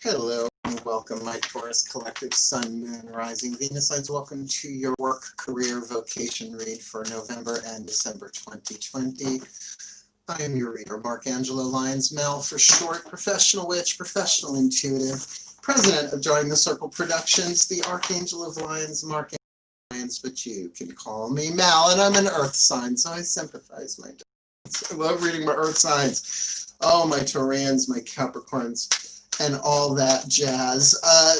Hello and welcome, my Taurus Collective Sun, Moon, Rising, Venus signs. Welcome to your work, career, vocation read for November and December 2020. I am your reader, Mark Angelo Lyons, Mel for short, professional witch, professional intuitive, president of DrawingTheCircle Productions, the Archangel of Lions, Mark Lyons, but you can call me Mel, and I'm an earth sign, so I sympathize, my darlings. I love reading my earth signs. Oh, my Taurians, my Capricorns, and all that jazz.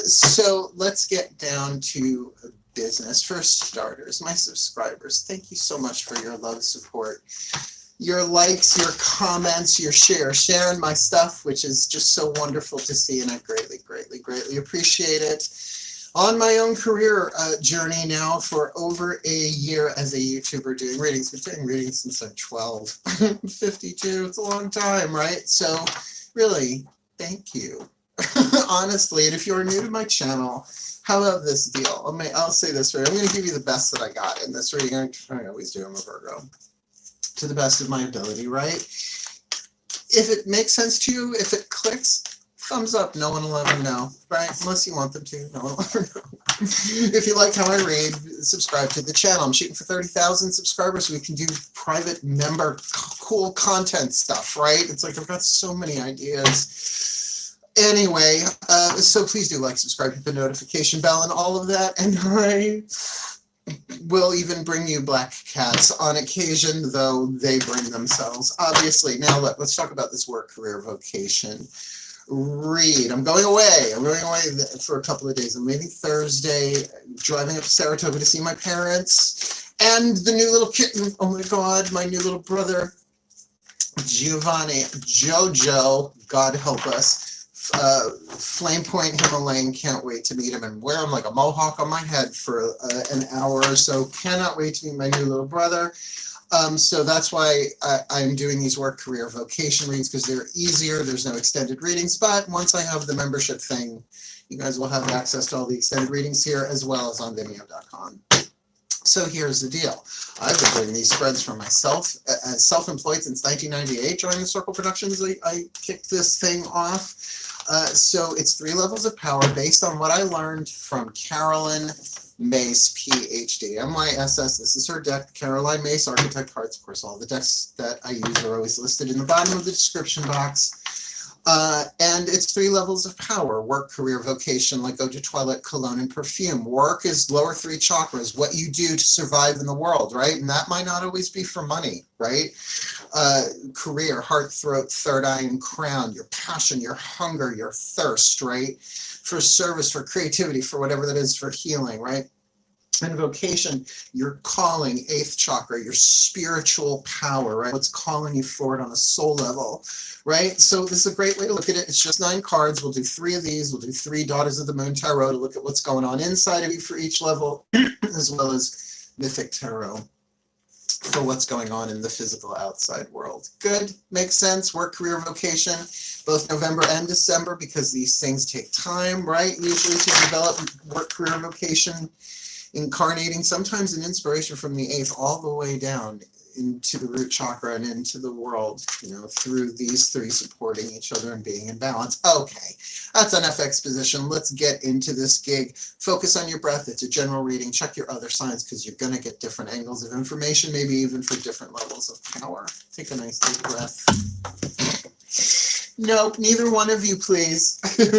So let's get down to business. For starters, my subscribers, thank you so much for your love, support, your likes, your comments, your sharing my stuff, which is just so wonderful to see, and I greatly, greatly, greatly appreciate it. On my own career journey now for over a year as a YouTuber doing readings. I've been doing readings since I'm 12, 52, it's a long time, right? So really, thank you. Honestly, and if you're new to my channel, how about this deal? I'll say this right. I'm going to give you the best that I got in this reading. I always do. I'm a Virgo. To the best of my ability, right? If it makes sense to you, if it clicks, thumbs up. No one will ever know, right? Unless you want them to. No one will ever know. If you like how I read, subscribe to the channel. I'm shooting for 30,000 subscribers so we can do private member cool content stuff, right? It's like I've got so many ideas. Anyway, so please do like, subscribe, hit the notification bell and all of that. And I will even bring you black cats on occasion, though they bring themselves, obviously. Now let's talk about this work, career, vocation read. I'm going away. I'm going away for a couple of days. I'm leaving Thursday, driving up to Saratoga to see my parents and the new little kitten. Oh my God, my new little brother, Giovanni, Jojo, God help us. Flame Point Himalayan, can't wait to meet him and wear him like a mohawk on my head for an hour or so. Cannot wait to meet my new little brother. So that's why I'm doing these work, career, vocation reads, because they're easier. There's no extended readings, but once I have the membership thing, you guys will have access to all the extended readings here as well as on VIMEO.com. So here's the deal. I've been doing these spreads for myself as self-employed since 1998. DrawingTheCircle Productions, I kicked this thing off. So it's 3 levels of power based on what I learned from Caroline Myss, PhD. MYSS, this is her deck, Caroline Myss, Archetype cards. Of course, all the decks that I use are always listed in the bottom of the description box. And it's 3 levels of power: work, career, vocation, like eau de toilette, cologne, and perfume. Work is lower 3 chakras, what you do to survive in the world, right? And that might not always be for money, right? Career, heart, throat, third eye, and crown, your passion, your hunger, your thirst, right? For service, for creativity, for whatever that is, for healing, right? And vocation, your calling, 8th chakra, your spiritual power, right? What's calling you forward on a soul level, right? So this is a great way to look at it. It's just 9 cards. We'll do 3 of these. We'll do 3 Daughters of the Moon Tarot to look at what's going on inside of you for each level, as well as Mythic Tarot for what's going on in the physical outside world. Good, makes sense. Work, career, vocation, both November and December, because these things take time, right? Usually to develop work, career, vocation, incarnating sometimes an inspiration from the 8th all the way down into the root chakra and into the world, you know, through these 3 supporting each other and being in balance. Okay, that's enough exposition. Let's get into this gig. Focus on your breath. It's a general reading. Check your other signs because you're going to get different angles of information, maybe even for different levels of power. Take a nice deep breath. Nope, neither one of you, please.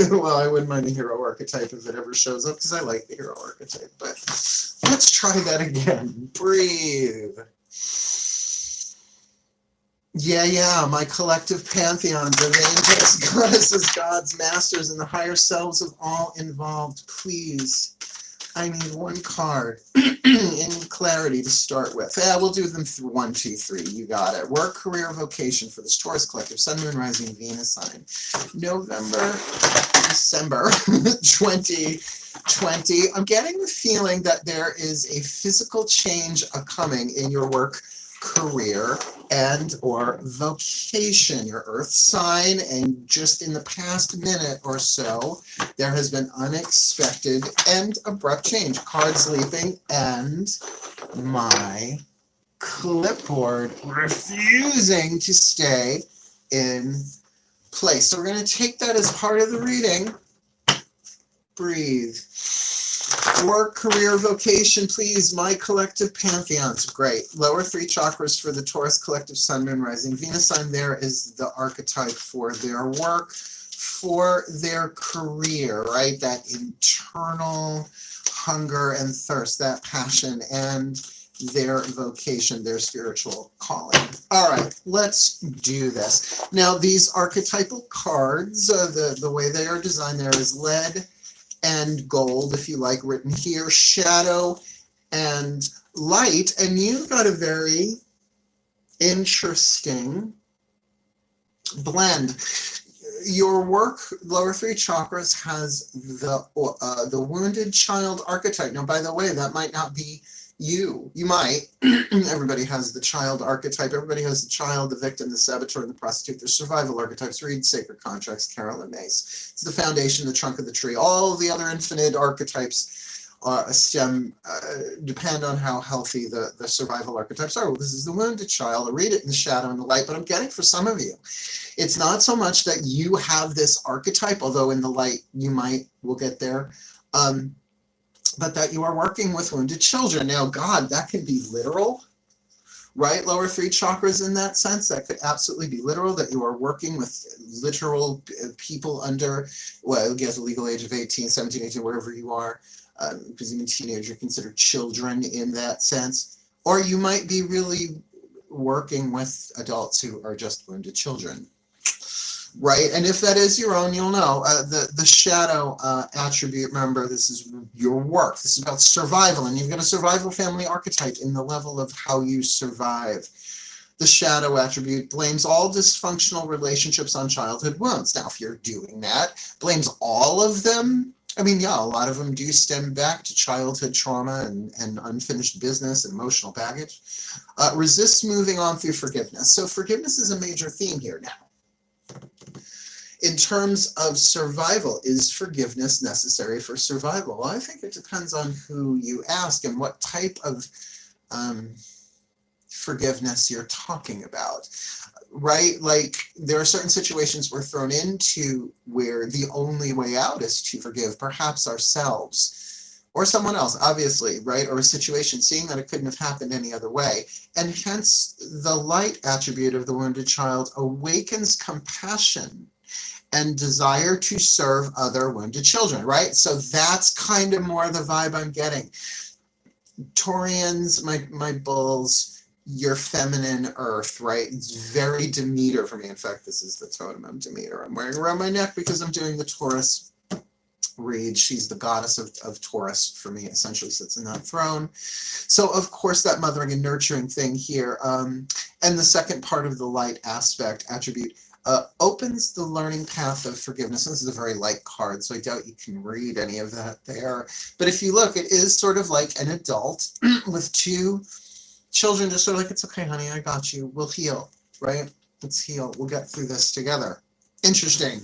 Well, I wouldn't mind a hero archetype if it ever shows up because I like the hero archetype, but let's try that again. Breathe. Yeah, my collective pantheons of angels, goddesses, gods, masters, and the higher selves of all involved, please. I need 1 card in clarity to start with. Yeah, we'll do them through 1, 2, 3. You got it. Work, career, vocation for this Taurus collective, Sun, Moon, Rising, Venus sign. November, December 2020. I'm getting the feeling that there is a physical change coming in your work, career, and or vocation, your earth sign, and just in the past minute or so there has been unexpected and abrupt change. Cards leaping, and my clipboard refusing to stay in place. So we're going to take that as part of the reading. breathe. Work, career, vocation, please. My collective pantheons. Great. Lower 3 chakras for the Taurus collective Sun, Moon, Rising, Venus sign. There is the archetype for their work, for their career, right? That internal hunger and thirst, that passion, and their vocation, their spiritual calling. All right, let's do this. Now, these archetypal cards, the way they are designed there is lead and gold, if you like, written here, shadow and light, and you've got a very interesting blend. Your work, lower 3 chakras, has the wounded child archetype. Now, by the way, that might not be you. You might. Everybody has the child archetype. Everybody has the child, the victim, the saboteur, and the prostitute. There's survival archetypes. Read Sacred Contracts, Carolyn Myss. It's the foundation, the trunk of the tree. All the other infinite archetypes depend on how healthy the survival archetypes are. Well, this is the wounded child. I read it in the shadow and the light, but I'm getting for some of you, it's not so much that you have this archetype, although in the light you might, we'll get there, but that you are working with wounded children. Now, God, that can be literal, right? Lower 3 chakras in that sense, that could absolutely be literal, that you are working with literal people under, well, I guess the legal age of 18, 17, 18, wherever you are, because even teenagers are considered children in that sense. Or you might be really working with adults who are just wounded children. Right, and if that is your own, you'll know. The shadow attribute, remember, this is your work. This is about survival, and you've got a survival family archetype in the level of how you survive. The shadow attribute blames all dysfunctional relationships on childhood wounds. Now, if you're doing that, blames all of them. I mean, yeah, a lot of them do stem back to childhood trauma and unfinished business and emotional baggage. Resists moving on through forgiveness. So forgiveness is a major theme here now. In terms of survival, is forgiveness necessary for survival? Well, I think it depends on who you ask and what type of forgiveness you're talking about, right? Like, there are certain situations we're thrown into where the only way out is to forgive, perhaps ourselves or someone else, obviously, right? Or a situation, seeing that it couldn't have happened any other way. And hence, the light attribute of the wounded child awakens compassion and desire to serve other wounded children, right? So that's kind of more the vibe I'm getting. Taurians, my bulls, your feminine earth, right? It's very Demeter for me. In fact, this is the totem of Demeter I'm wearing around my neck because I'm doing the Taurus read. She's the goddess of Taurus for me, essentially sits in that throne. So of course that mothering and nurturing thing here. And the second part of the light aspect attribute opens the learning path of forgiveness. This is a very light card, so I doubt you can read any of that there. But if you look, it is sort of like an adult with 2 children, just sort of like, it's okay, honey, I got you. We'll heal, right? Let's heal. We'll get through this together. Interesting.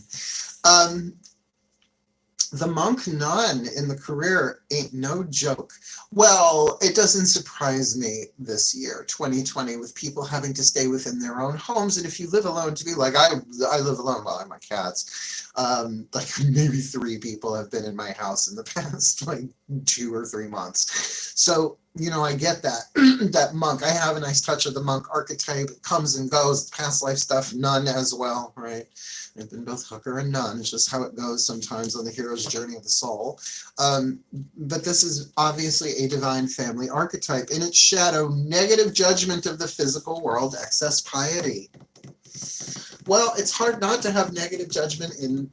The monk nun in the career ain't no joke. Well, it doesn't surprise me this year, 2020, with people having to stay within their own homes. And if you live alone, to be like, I live alone while I have my cats. Like maybe 3 people have been in my house in the past like 2 or 3 months. So, you know, I get that, that monk. I have a nice touch of the monk archetype. It comes and goes, past life stuff, nun as well, right? I've been both hooker and nun. It's just how it goes sometimes on the hero's journey of the soul. But this is obviously a divine family archetype. In its shadow, negative judgment of the physical world, excess piety. Well, it's hard not to have negative judgment in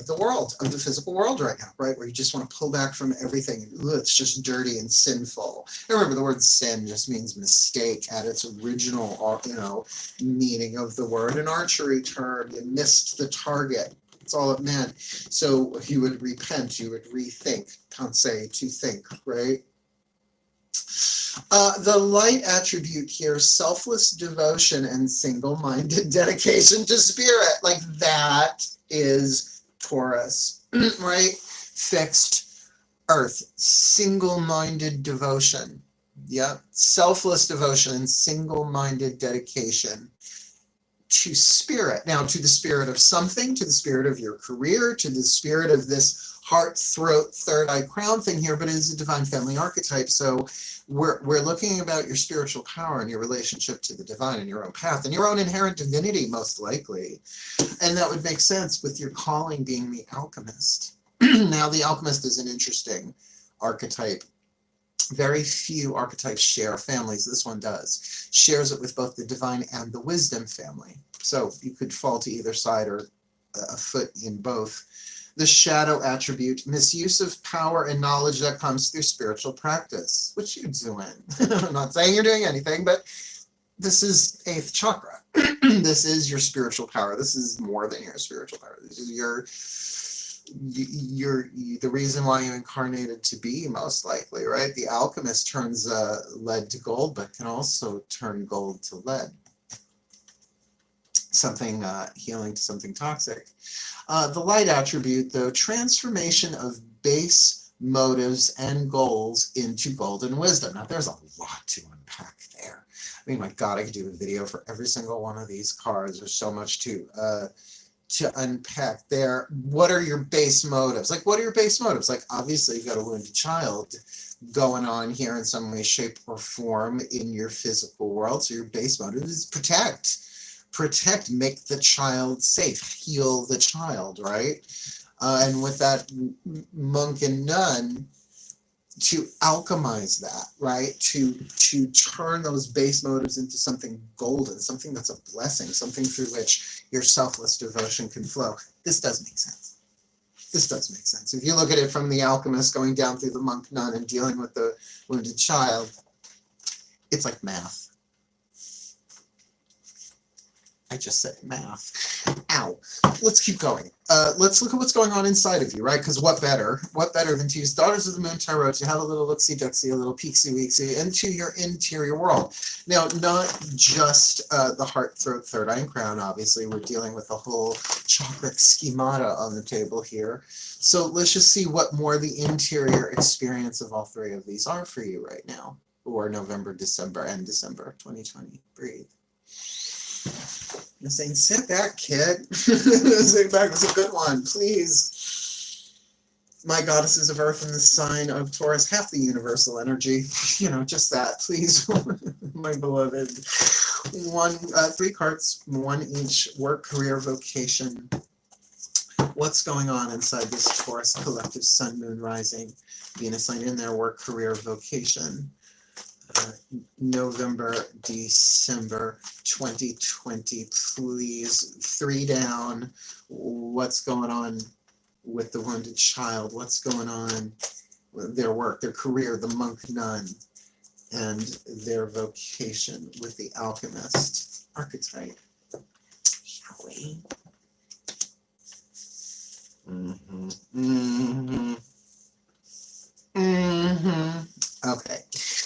the world, of the physical world right now, right? Where you just want to pull back from everything. Ugh, it's just dirty and sinful. And remember, the word sin just means mistake at its original, you know, meaning of the word. An archery term, you missed the target. That's all it meant. So you would repent, you would rethink, pense, to think, right? The light attribute here, selfless devotion and single-minded dedication to spirit. Like that is Taurus, right? Fixed earth, single-minded devotion. Yeah, selfless devotion and single-minded dedication to spirit. Now, to the spirit of something, to the spirit of your career, to the spirit of this heart, throat, third eye, crown thing here, but it is a divine family archetype. So we're looking about your spiritual power and your relationship to the divine and your own path and your own inherent divinity, most likely. And that would make sense with your calling being the alchemist. Now, the alchemist is an interesting archetype. Very few archetypes share families. This one does. Shares it with both the divine and the wisdom family. So you could fall to either side or a foot in both. The shadow attribute, misuse of power and knowledge that comes through spiritual practice, which you're doing. I'm not saying you're doing anything, but this is 8th chakra. This is your spiritual power. This is more than your spiritual power. This is the reason why you incarnated to be, most likely, right? The alchemist turns lead to gold, but can also turn gold to lead. Something healing to something toxic. The light attribute, though, transformation of base motives and goals into golden wisdom. Now, there's a lot to unpack there. I mean, my God, I could do a video for every single one of these cards. There's so much to unpack there. What are your base motives? Like, what are your base motives? Like, obviously, you've got a wounded child going on here in some way, shape, or form in your physical world. So your base motive is protect. Protect, make the child safe, heal the child, right? And with that monk and nun, to alchemize that, right? To turn those base motives into something golden, something that's a blessing, something through which your selfless devotion can flow. This does make sense. This does make sense. If you look at it from the alchemist going down through the monk, nun, and dealing with the wounded child, it's like math. I just said math. Ow. Let's keep going. Let's look at what's going on inside of you, right? Because what better than to use Daughters of the Moon Tarot to have a little look-see-ducksy, a little peeksy-weeksy into your interior world. Now, not just the heart, throat, third eye, and crown, obviously. We're dealing with a whole chakra schemata on the table here. So let's just see what more the interior experience of all three of these are for you right now, or November, December, and December 2020. Breathe. I'm saying, sit back, kid. Sit back. It's a good one, please. My goddesses of Earth and the sign of Taurus, half the universal energy. You know, just that, please, my beloved. 3 cards, 1 each. Work, career, vocation. What's going on inside this Taurus collective sun, moon, rising? Venus sign in there. Work, career, vocation. November, December 2020, please. 3 down. What's going on with the wounded child? What's going on with their work, their career, the monk nun, and their vocation with the alchemist archetype? Shall we? Okay.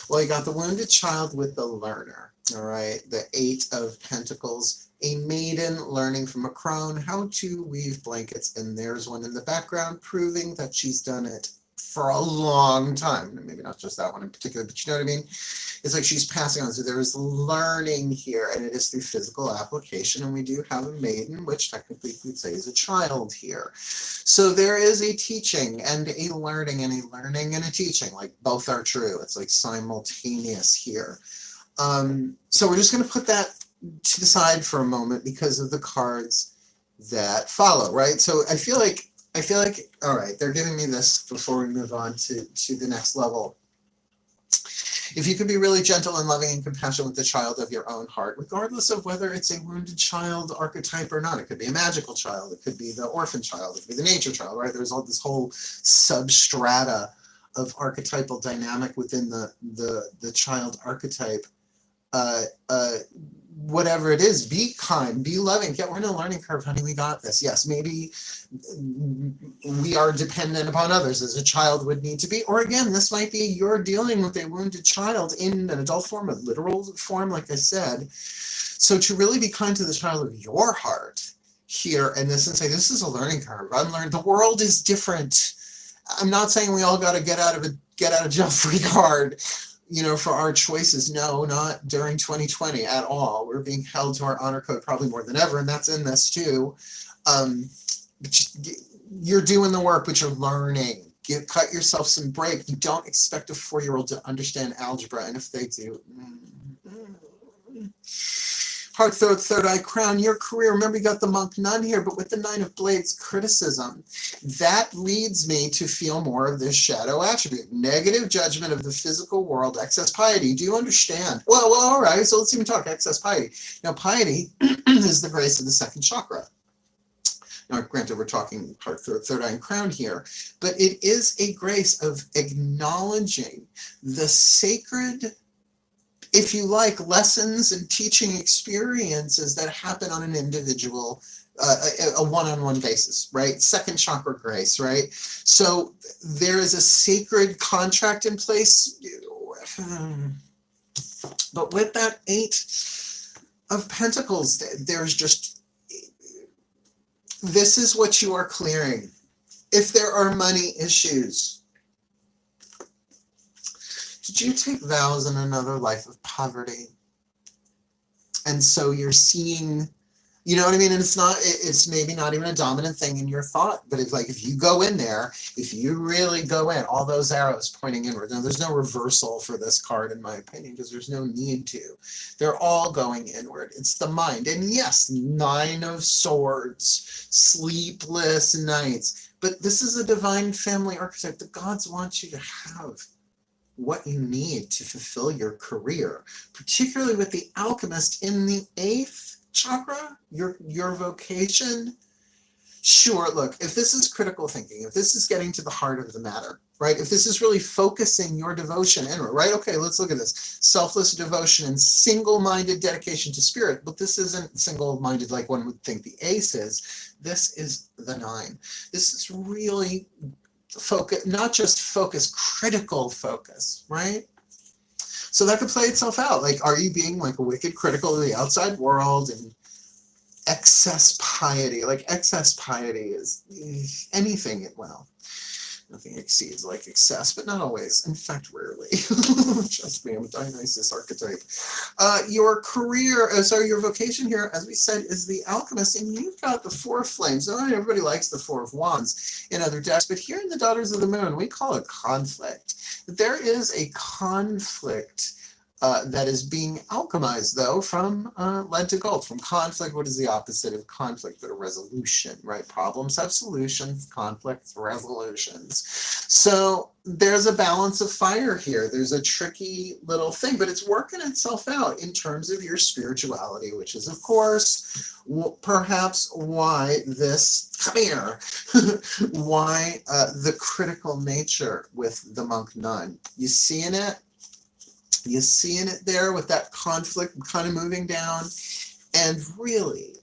Well, you got the wounded child with the learner, all right? The 8 of Pentacles, a maiden learning from a crone how to weave blankets, and there's one in the background proving that she's done it for a long time. Maybe not just that one in particular, but you know what I mean? It's like she's passing on. So there is learning here, and it is through physical application, and we do have a maiden, which technically we'd say is a child here. So there is a teaching and a learning and a teaching, like both are true. It's like simultaneous here. So we're just going to put that to the side for a moment because of the cards that follow, right? So I feel like, all right, they're giving me this before we move on to the next level. If you can be really gentle and loving and compassionate with the child of your own heart, regardless of whether it's a wounded child archetype or not, it could be a magical child, it could be the orphan child, it could be the nature child, right? There's all this whole substrata of archetypal dynamic within the child archetype. Whatever it is, be kind, be loving. Yeah, we're in a learning curve, honey. We got this. Yes, maybe we are dependent upon others as a child would need to be. Or again, this might be you're dealing with a wounded child in an adult form, a literal form, like I said. So to really be kind to the child of your heart here and this and say, this is a learning curve. Unlearn. The world is different. I'm not saying we all got to get out of jail free card, you know, for our choices. No, not during 2020 at all. We're being held to our honor code probably more than ever, and that's in this too. You're doing the work, but you're learning. Cut yourself some break. You don't expect a 4-year-old to understand algebra, and if they do, Heart, third eye, crown, your career. Remember, you got the monk nun here, but with the 9 of blades, criticism. That leads me to feel more of this shadow attribute. Negative judgment of the physical world, excess piety. Do you understand? Well, all right, so let's even talk excess piety. Now, piety is the grace of the 2nd chakra. Now, granted, we're talking heart, third eye, and crown here, but it is a grace of acknowledging the sacred, if you like, lessons and teaching experiences that happen on an individual, a one-on-one basis, right? 2nd chakra grace, right? So there is a sacred contract in place, but with that 8 of Pentacles, there's just, this is what you are clearing. If there are money issues, did you take vows in another life of poverty? And so you're seeing, you know what I mean? And it's maybe not even a dominant thing in your thought, but if you go in there, if you really go in, all those arrows pointing inward. Now, there's no reversal for this card, in my opinion, because there's no need to. They're all going inward. It's the mind. And yes, 9 of swords, sleepless nights. But this is a divine family archetype. The gods want you to have what you need to fulfill your career, particularly with the alchemist in the 8th chakra, your vocation. Sure, look, if this is critical thinking, if this is getting to the heart of the matter, right? If this is really focusing your devotion inward, right? Okay, let's look at this. Selfless devotion and single-minded dedication to spirit. But this isn't single-minded like one would think the ace is. This is the 9. This is really focus, not just focus, critical focus, right? So that could play itself out. Like, are you being like a wicked critical of the outside world and excess piety? Like, excess piety is anything, well, nothing exceeds like excess, but not always. In fact, rarely. Trust me, I'm a Dionysus archetype. Your career, your vocation here, as we said, is the alchemist, and you've got the 4 of flames. Now, everybody likes the 4 of wands in other decks, but here in the Daughters of the Moon, we call it conflict. There is a conflict that is being alchemized, though, from lead to gold. From conflict, what is the opposite of conflict but a resolution, right? Problems have solutions, conflicts, resolutions. So there's a balance of fire here. There's a tricky little thing, but it's working itself out in terms of your spirituality, which is, of course, perhaps why this, come here, why the critical nature with the monk nun. You seeing it? You seeing it there with that conflict kind of moving down, and really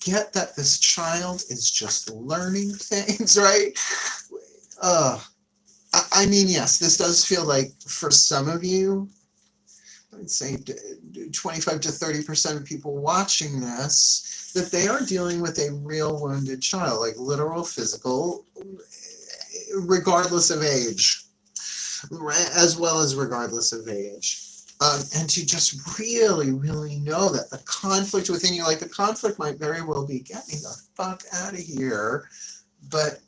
get that this child is just learning things, right? I mean, yes, this does feel like for some of you, I'd say 25 to 30% of people watching this, that they are dealing with a real wounded child, like literal, physical, regardless of age. As well as regardless of age. And to just really, really know that the conflict within you, like the conflict might very well be, get me the fuck out of here. But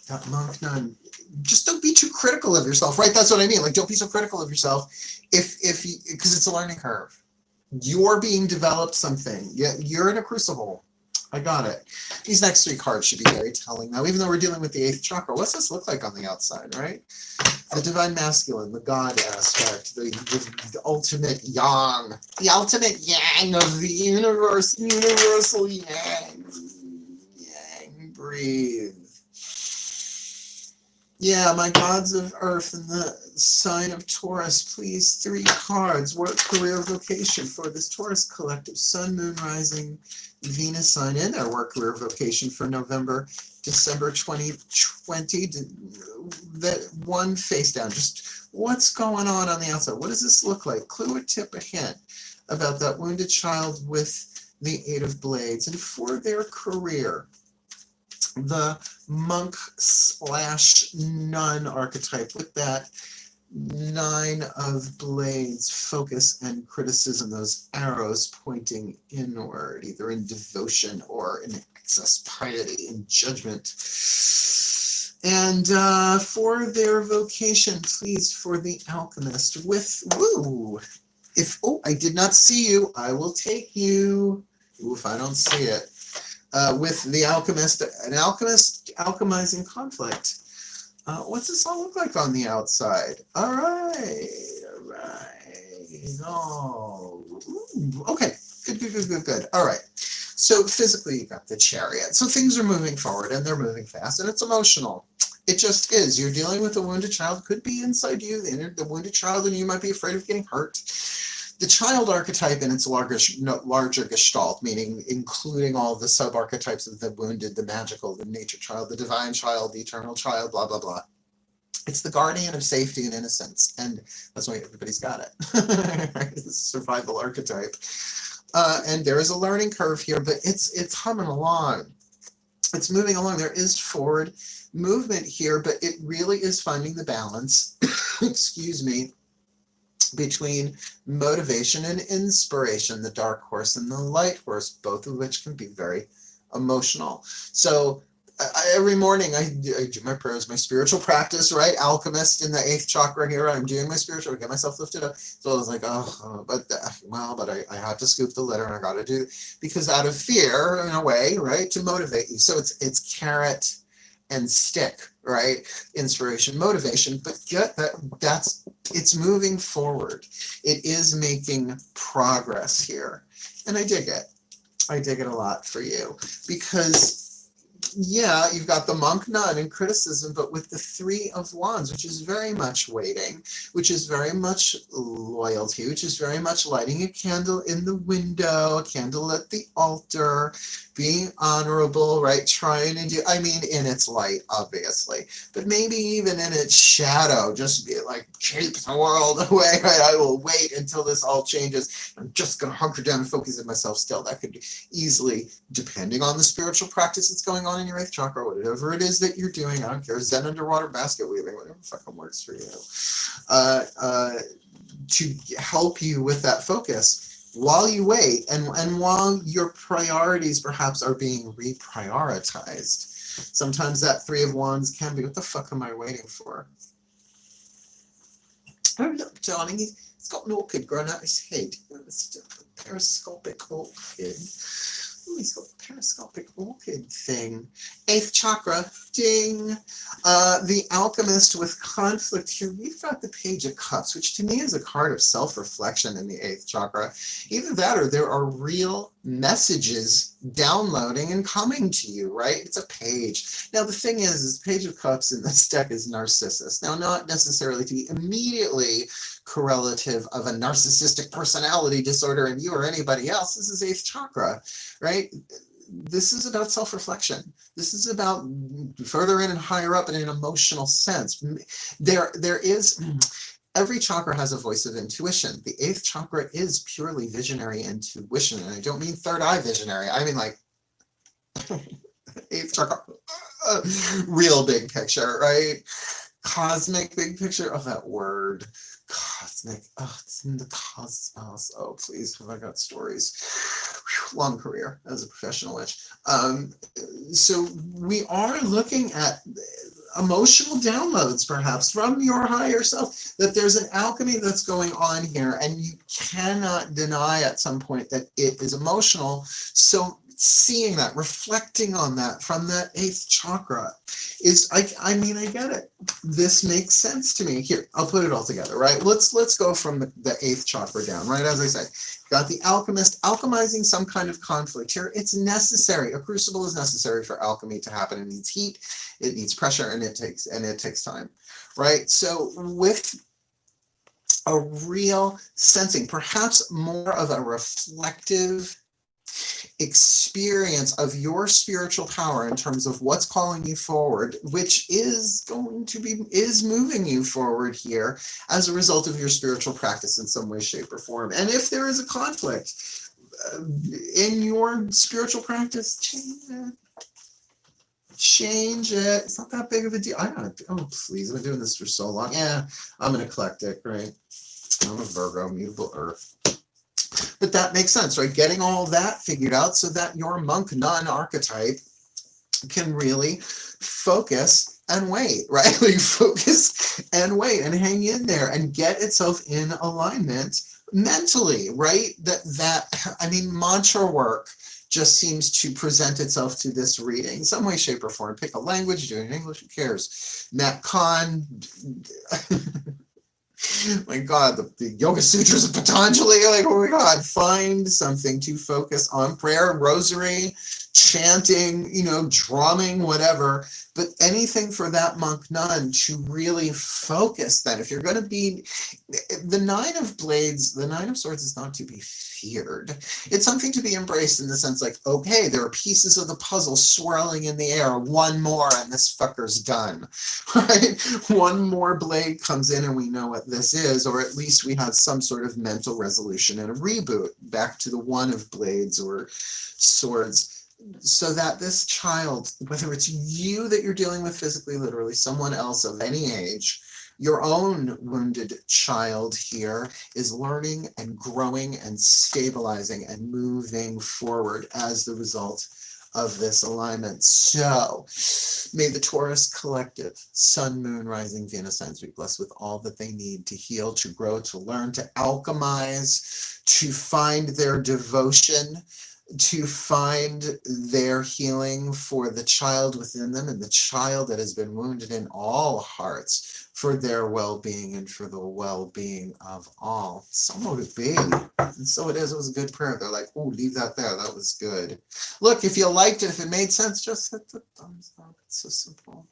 that monk nun, just don't be too critical of yourself, right? That's what I mean. Like, don't be so critical of yourself because it's a learning curve. You're being developed something. You're in a crucible. I got it. These next 3 cards should be very telling now, even though we're dealing with the 8th chakra. What's this look like on the outside, right? The divine masculine, the God aspect, the ultimate yang, the ultimate yang of the universe, universal yang. Yang, breathe. Yeah, my gods of earth and the sign of Taurus, please, 3 cards. Work, career, vocation for this Taurus collective. Sun, moon, rising, Venus sign in their work, career, vocation for November, December 2020. That one face down. Just what's going on the outside? What does this look like? Clue, a tip, a hint about that wounded child with the 8 of blades. And for their career, the monk/nun archetype with that Nine of Blades, focus and criticism, those arrows pointing inward, either in devotion or in excess piety and judgment. And for their vocation, please, for the Alchemist, with, woo, if, oh, I did not see you, I will take you. Ooh, if I don't see it. With the Alchemist, an Alchemist alchemizing conflict. What's this all look like on the outside? All right. Oh, ooh, okay. Good. All right. So physically, you got the Chariot. So things are moving forward, and they're moving fast, and it's emotional. It just is. You're dealing with a wounded child. Could be inside you, the wounded child, and you might be afraid of getting hurt. The child archetype in its larger gestalt, meaning including all the sub-archetypes of the wounded, the magical, the nature child, the divine child, the eternal child, blah, blah, blah. It's the guardian of safety and innocence, and that's why everybody's got it. It's the survival archetype. And there is a learning curve here, but it's humming along. It's moving along. There is forward movement here, but it really is finding the balance, excuse me, between motivation and inspiration, the dark horse and the light horse, both of which can be very emotional. So every morning I do my prayers, my spiritual practice, right? Alchemist in the 8th chakra here. I'm doing my spiritual, I get myself lifted up. So I was like, but I had to scoop the litter and I got to do, because out of fear, in a way, right, to motivate you. So it's carrot and stick, right? Inspiration, motivation, but get that, it's moving forward. It is making progress here. And I dig it. I dig it a lot for you, because yeah, you've got the monk nun in criticism, but with the 3 of Wands, which is very much waiting, which is very much loyalty, which is very much lighting a candle in the window, a candle at the altar, being honorable, right? Trying to do, I mean, in its light, obviously, but maybe even in its shadow, just be like, keep the world away, right? I will wait until this all changes. I'm just going to hunker down and focus on myself still. That could easily, depending on the spiritual practice that's going on in your 8th chakra, whatever it is that you're doing, I don't care, Zen underwater basket weaving, whatever fucking works for you, to help you with that focus while you wait, and while your priorities perhaps are being reprioritized. Sometimes that 3 of Wands can be, what the fuck am I waiting for? Oh look, darling, he's got an orchid growing out his head. It's a periscopic orchid. Ooh, he's got the periscopic orchid thing. 8th chakra, ding. The Alchemist with conflict here. We've got the Page of Cups, which to me is a card of self-reflection in the 8th chakra. Either that or there are real messages downloading and coming to you, right? It's a page. Now, the thing is Page of Cups in this deck is Narcissus. Now, not necessarily to be immediately correlative of a narcissistic personality disorder in you or anybody else. This is 8th chakra, right? This is about self-reflection. This is about further in and higher up in an emotional sense. There is, every chakra has a voice of intuition. The 8th chakra is purely visionary intuition. And I don't mean third eye visionary. I mean like 8th chakra, real big picture, right? Cosmic big picture. Oh, that word. Cosmic. Oh, it's in the cosmos. Oh, please, have I got stories? Whew, long career as a professional witch. So we are looking at emotional downloads, perhaps, from your higher self, that there's an alchemy that's going on here, and you cannot deny at some point that it is emotional. So seeing that, reflecting on that from that 8th chakra is, I mean, I get it. This makes sense to me. Here, I'll put it all together, right? Let's go from the 8th chakra down, right? As I say, got the Alchemist alchemizing some kind of conflict here. It's necessary. A crucible is necessary for alchemy to happen. It needs heat, it needs pressure, and it takes time, right? So with a real sensing, perhaps more of a reflective experience of your spiritual power in terms of what's calling you forward, which is moving you forward here as a result of your spiritual practice in some way, shape, or form. And if there is a conflict in your spiritual practice, change it. Change it. It's not that big of a deal. I gotta, oh please, I've been doing this for so long. Yeah, I'm an eclectic, right? I'm a Virgo, mutable earth. But that makes sense, right? Getting all that figured out so that your monk nun archetype can really focus and wait, right? Like focus and wait and hang in there and get itself in alignment mentally, right? I mean, mantra work just seems to present itself to this reading, some way, shape, or form. Pick a language, do it in English, who cares? Nat Khan, my God, the Yoga Sutras of Patanjali, like, oh my God, find something to focus on. Prayer, rosary, chanting, you know, drumming, whatever, but anything for that monk nun to really focus that. If you're going to be, the Nine of Blades, the Nine of Swords is not to be feared. It's something to be embraced in the sense like, okay, there are pieces of the puzzle swirling in the air, one more and this fucker's done, right? One more blade comes in and we know what this is, or at least we have some sort of mental resolution and a reboot back to the One of Blades or Swords, so that this child, whether it's you that you're dealing with physically, literally, someone else of any age, your own wounded child here is learning and growing and stabilizing and moving forward as the result of this alignment. So may the Taurus collective, Sun, Moon, Rising, Venus signs be blessed with all that they need to heal, to grow, to learn, to alchemize, to find their devotion, to find their healing for the child within them and the child that has been wounded in all hearts, for their well-being and for the well-being of all. So would it be. And so it is. It was a good prayer. They're like, oh, leave that there. That was good. Look, if you liked it, if it made sense, just hit the thumbs up. It's so simple.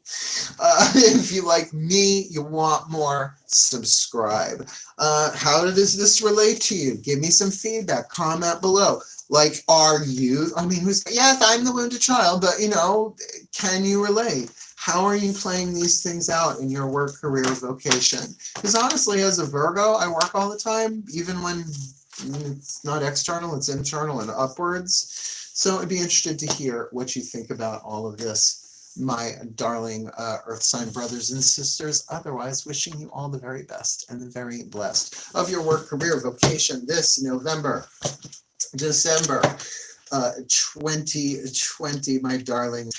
If you like me, you want more, subscribe. How does this relate to you? Give me some feedback. Comment below. Like, are you, I mean, yes, I'm the wounded child, but, you know, can you relate? How are you playing these things out in your work, career, vocation? Because honestly, as a Virgo, I work all the time, even when it's not external, it's internal and upwards. So I'd be interested to hear what you think about all of this, my darling Earth sign brothers and sisters. Otherwise, wishing you all the very best and the very blessed of your work, career, vocation this November, December 2020, my darling.